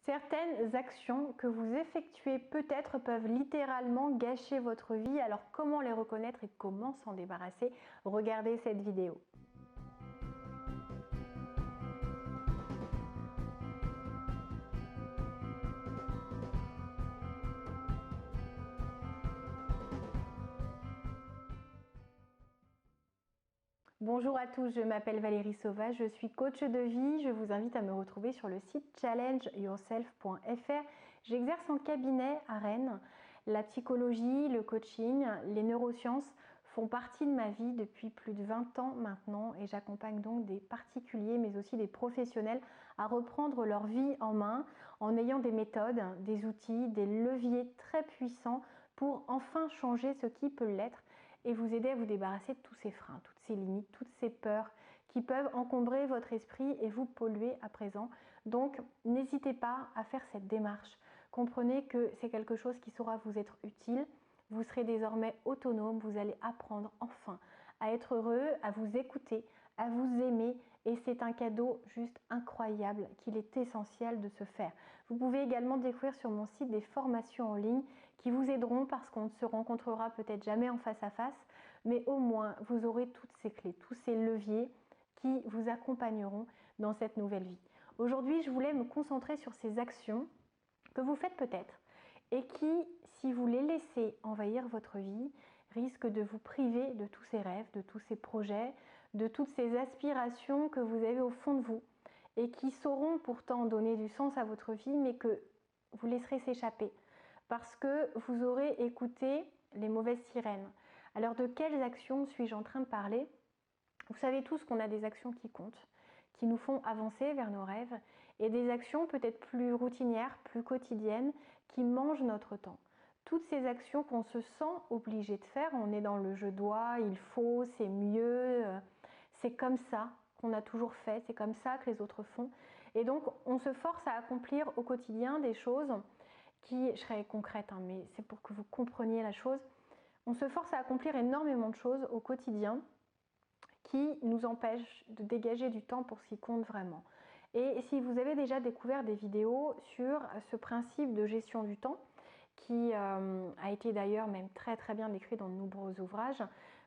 Certaines actions que vous effectuez peut-être peuvent littéralement gâcher votre vie. Alors comment les reconnaître et comment s'en débarrasser? Regardez cette vidéo. Bonjour à tous, je m'appelle Valérie Sauvage, je suis coach de vie. Je vous invite à me retrouver sur le site challengeyourself.fr. J'exerce en cabinet à Rennes. La psychologie, le coaching, les neurosciences font partie de ma vie depuis plus de 20 ans maintenant et j'accompagne donc des particuliers mais aussi des professionnels à reprendre leur vie en main en ayant des méthodes, des outils, des leviers très puissants pour enfin changer ce qui peut l'être et vous aider à vous débarrasser de tous ces freins, toutes ces limites, toutes ces peurs qui peuvent encombrer votre esprit et vous polluer à présent. Donc n'hésitez pas à faire cette démarche. Comprenez que c'est quelque chose qui saura vous être utile. Vous serez désormais autonome, vous allez apprendre enfin à être heureux, à vous écouter, à vous aimer et c'est un cadeau juste incroyable qu'il est essentiel de se faire. Vous pouvez également découvrir sur mon site des formations en ligne qui vous aideront parce qu'on ne se rencontrera peut-être jamais en face à face, mais au moins vous aurez toutes ces clés, tous ces leviers qui vous accompagneront dans cette nouvelle vie. Aujourd'hui, je voulais me concentrer sur ces actions que vous faites peut-être et qui, si vous les laissez envahir votre vie, risquent de vous priver de tous ces rêves, de tous ces projets, de toutes ces aspirations que vous avez au fond de vous et qui sauront pourtant donner du sens à votre vie, mais que vous laisserez s'échapper parce que vous aurez écouté les mauvaises sirènes. Alors de quelles actions suis-je en train de parler? Vous savez tous qu'on a des actions qui comptent, qui nous font avancer vers nos rêves et des actions peut-être plus routinières, plus quotidiennes, qui mangent notre temps. Toutes ces actions qu'on se sent obligé de faire, on est dans le je dois, il faut, c'est mieux, c'est comme ça qu'on a toujours fait, c'est comme ça que les autres font. Et donc on se force à accomplir au quotidien des choses qui, je serai concrète, hein, mais c'est pour que vous compreniez la chose, on se force à accomplir énormément de choses au quotidien qui nous empêche de dégager du temps pour ce qui compte vraiment. Et si vous avez déjà découvert des vidéos sur ce principe de gestion du temps, qui a été d'ailleurs même très bien décrit dans de nombreux ouvrages,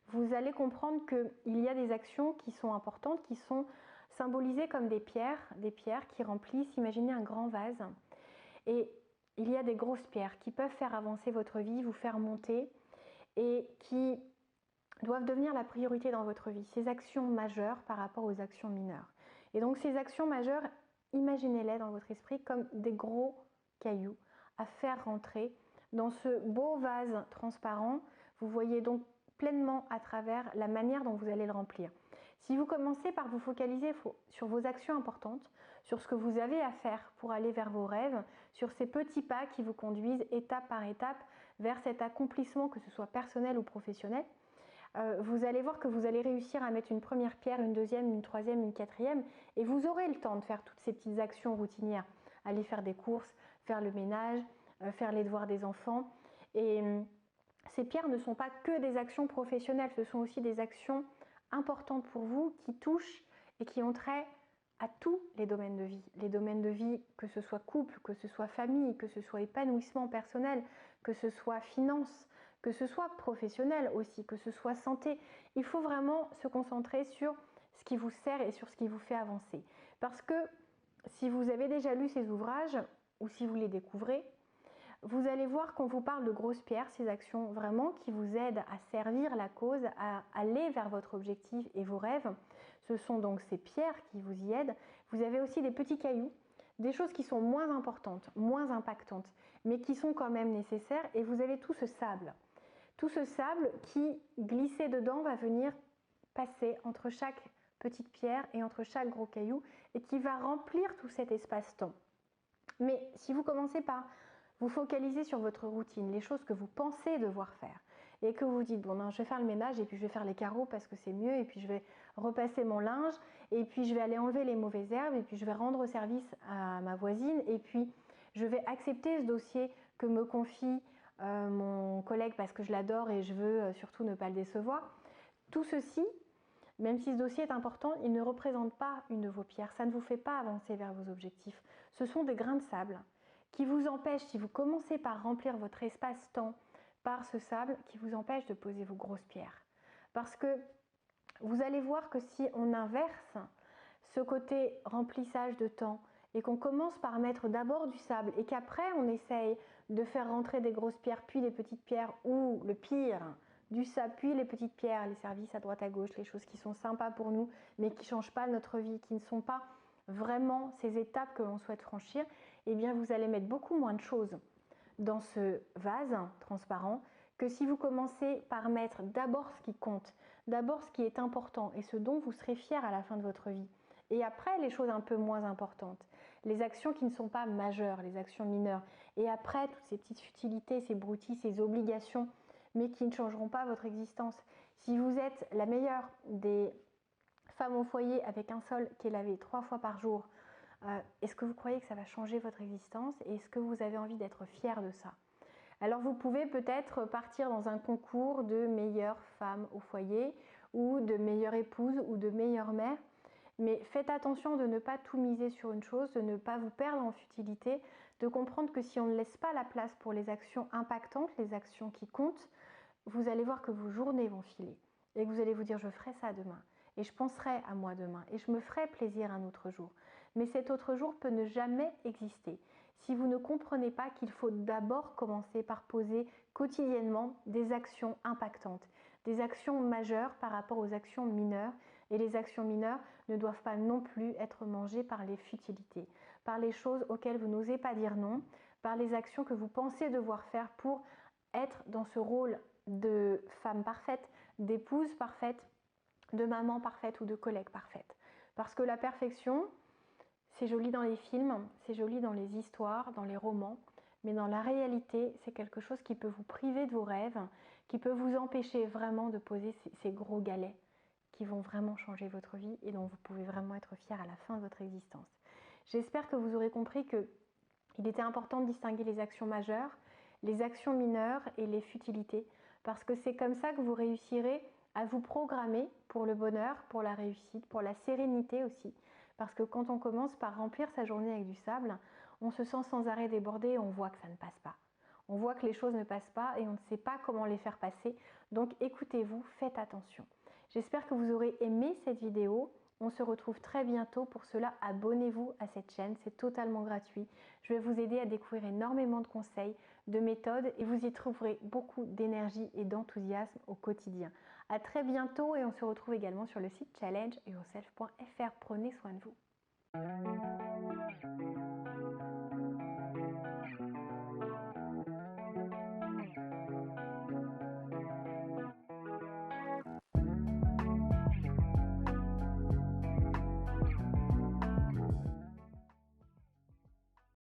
vous allez comprendre qu'il y a des actions qui sont importantes, qui sont symbolisées comme des pierres qui remplissent, imaginez un grand vase, et il y a des grosses pierres qui peuvent faire avancer votre vie, vous faire monter, et qui doivent devenir la priorité dans votre vie, ces actions majeures par rapport aux actions mineures. Et donc ces actions majeures, imaginez-les dans votre esprit comme des gros cailloux à faire rentrer dans ce beau vase transparent. Vous voyez donc pleinement à travers la manière dont vous allez le remplir. Si vous commencez par vous focaliser sur vos actions importantes, sur ce que vous avez à faire pour aller vers vos rêves, sur ces petits pas qui vous conduisent étape par étape vers cet accomplissement, que ce soit personnel ou professionnel, vous allez voir que vous allez réussir à mettre une première pierre, une deuxième, une troisième, une quatrième et vous aurez le temps de faire toutes ces petites actions routinières. Aller faire des courses, faire le ménage, faire les devoirs des enfants. Et ces pierres ne sont pas que des actions professionnelles, ce sont aussi des actions importantes pour vous qui touchent et qui ont trait à tous les domaines de vie. Les domaines de vie, que ce soit couple, que ce soit famille, que ce soit épanouissement personnel, que ce soit finance, que ce soit professionnel aussi, que ce soit santé. Il faut vraiment se concentrer sur ce qui vous sert et sur ce qui vous fait avancer. Parce que si vous avez déjà lu ces ouvrages ou si vous les découvrez, vous allez voir qu'on vous parle de grosses pierres, ces actions vraiment qui vous aident à servir la cause, à aller vers votre objectif et vos rêves. Ce sont donc ces pierres qui vous y aident. Vous avez aussi des petits cailloux, des choses qui sont moins importantes, moins impactantes, mais qui sont quand même nécessaires. Et vous avez tout ce sable. Tout ce sable qui, glissé dedans, va venir passer entre chaque petite pierre et entre chaque gros caillou et qui va remplir tout cet espace-temps. Mais si vous commencez par vous focaliser sur votre routine, les choses que vous pensez devoir faire et que vous dites bon non, je vais faire le ménage et puis je vais faire les carreaux parce que c'est mieux et puis je vais repasser mon linge et puis je vais aller enlever les mauvaises herbes et puis je vais rendre service à ma voisine et puis je vais accepter ce dossier que me confie mon collègue parce que je l'adore et je veux surtout ne pas le décevoir. Tout ceci, même si ce dossier est important, il ne représente pas une de vos pierres. Ça ne vous fait pas avancer vers vos objectifs. Ce sont des grains de sable qui vous empêchent, si vous commencez par remplir votre espace-temps par ce sable, qui vous empêche de poser vos grosses pierres. Parce que vous allez voir que si on inverse ce côté remplissage de temps et qu'on commence par mettre d'abord du sable et qu'après on essaye de faire rentrer des grosses pierres puis des petites pierres, ou le pire, du sable puis les petites pierres, les services à droite à gauche, les choses qui sont sympas pour nous mais qui ne changent pas notre vie, qui ne sont pas vraiment ces étapes que l'on souhaite franchir, eh bien vous allez mettre beaucoup moins de choses dans ce vase transparent que si vous commencez par mettre d'abord ce qui compte, d'abord ce qui est important et ce dont vous serez fier à la fin de votre vie. Et après, les choses un peu moins importantes, les actions qui ne sont pas majeures, les actions mineures. Et après, toutes ces petites futilités, ces broutilles, ces obligations, mais qui ne changeront pas votre existence. Si vous êtes la meilleure des femmes au foyer avec un sol qui est lavé 3 fois par jour, est-ce que vous croyez que ça va changer votre existence? Et est-ce que vous avez envie d'être fier de ça? Alors vous pouvez peut-être partir dans un concours de meilleure femme au foyer, ou de meilleure épouse, ou de meilleure mère. Mais faites attention de ne pas tout miser sur une chose, de ne pas vous perdre en futilité, de comprendre que si on ne laisse pas la place pour les actions impactantes, les actions qui comptent, vous allez voir que vos journées vont filer et que vous allez vous dire je ferai ça demain et je penserai à moi demain et je me ferai plaisir un autre jour. Mais cet autre jour peut ne jamais exister si vous ne comprenez pas qu'il faut d'abord commencer par poser quotidiennement des actions impactantes, des actions majeures par rapport aux actions mineures. Et les actions mineures ne doivent pas non plus être mangées par les futilités, par les choses auxquelles vous n'osez pas dire non, par les actions que vous pensez devoir faire pour être dans ce rôle de femme parfaite, d'épouse parfaite, de maman parfaite ou de collègue parfaite. Parce que la perfection, c'est joli dans les films, c'est joli dans les histoires, dans les romans, mais dans la réalité, c'est quelque chose qui peut vous priver de vos rêves, qui peut vous empêcher vraiment de poser ces gros galets qui vont vraiment changer votre vie et dont vous pouvez vraiment être fier à la fin de votre existence. J'espère que vous aurez compris qu'il était important de distinguer les actions majeures, les actions mineures et les futilités, parce que c'est comme ça que vous réussirez à vous programmer pour le bonheur, pour la réussite, pour la sérénité aussi. Parce que quand on commence par remplir sa journée avec du sable, on se sent sans arrêt débordé et on voit que ça ne passe pas. On voit que les choses ne passent pas et on ne sait pas comment les faire passer. Donc écoutez-vous, faites attention. J'espère que vous aurez aimé cette vidéo. On se retrouve très bientôt. Pour cela, abonnez-vous à cette chaîne, c'est totalement gratuit. Je vais vous aider à découvrir énormément de conseils, de méthodes et vous y trouverez beaucoup d'énergie et d'enthousiasme au quotidien. À très bientôt et on se retrouve également sur le site challengeyourself.fr. Prenez soin de vous.